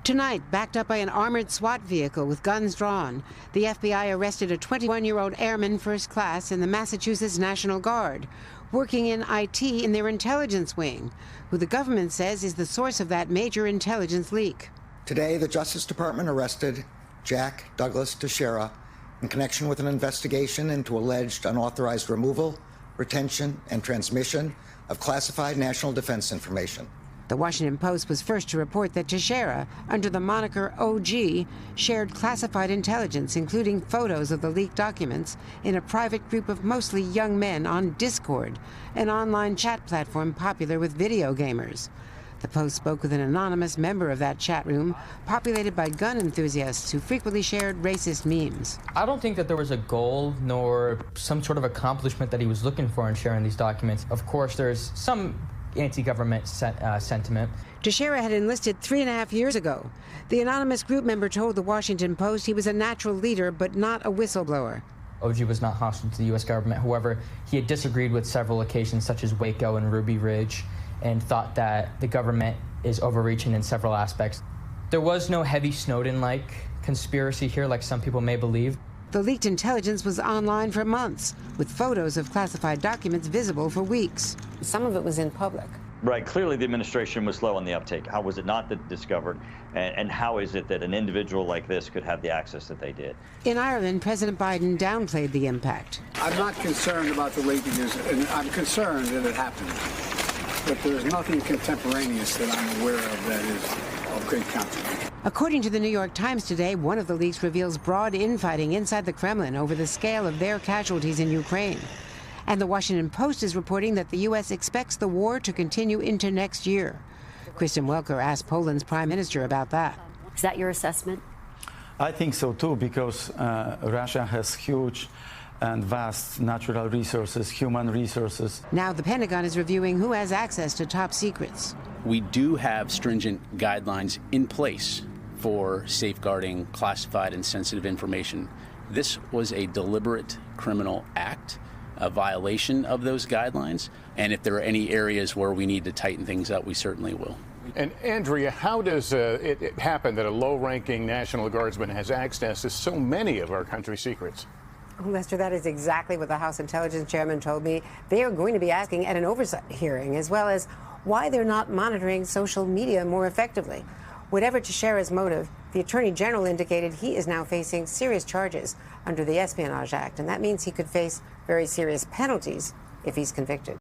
Tonight, backed up by an armored SWAT vehicle with guns drawn, the FBI arrested a 21-year-old Airman First Class in the Massachusetts National Guard, working in IT in their intelligence wing, who the government says is the source of that major intelligence leak. Today, the Justice Department arrested Jack Douglas Teixeira in connection with an investigation into alleged unauthorized removal, retention, and transmission of classified national defense information. The Washington Post was first to report that Teixeira, under the moniker OG, shared classified intelligence, including photos of the leaked documents, in a private group of mostly young men on Discord, an online chat platform popular with video gamers. The Post spoke with an anonymous member of that chat room, populated by gun enthusiasts who frequently shared racist memes. I don't think that there was a goal nor some sort of accomplishment that he was looking for in sharing these documents. Of course, there's some anti-government sentiment. Teixeira had enlisted 3.5 years ago. The anonymous group member told the Washington Post he was a natural leader, but not a whistleblower. OG was not hostile to the U.S. government. However, he had disagreed with several occasions, such as Waco and Ruby Ridge, and thought that the government is overreaching in several aspects. There was no heavy Snowden-like conspiracy here, like some people may believe. The leaked intelligence was online for months, with photos of classified documents visible for weeks. Some of it was in public. Right. Clearly, the administration was slow on the uptake. How was it not discovered? And how is it that an individual like this could have the access that they did? In Ireland, President Biden downplayed the impact. I'm not concerned about the leakages, and I'm concerned that it happened. But there's nothing contemporaneous that I'm aware of that is of great consequence. According to the New York Times today, one of the leaks reveals broad infighting inside the Kremlin over the scale of their casualties in Ukraine. And the Washington Post is reporting that the U.S. expects the war to continue into next year. Kristen Welker asked Poland's prime minister about that. Is that your assessment? I think so, too, because Russia has huge and vast natural resources, human resources. Now the Pentagon is reviewing who has access to top secrets. We do have stringent guidelines in place for safeguarding classified and sensitive information. This was a deliberate criminal act, a violation of those guidelines, and if there are any areas where we need to tighten things up, we certainly will. And Andrea, how does it happen that a low-ranking National Guardsman has access to so many of our country's secrets? Lester, that is exactly what the House Intelligence Chairman told me. They are going to be asking at an oversight hearing, as well as why they're not monitoring social media more effectively. Whatever Teixeira's motive, the Attorney General indicated he is now facing serious charges under the Espionage Act, and that means he could face very serious penalties if he's convicted.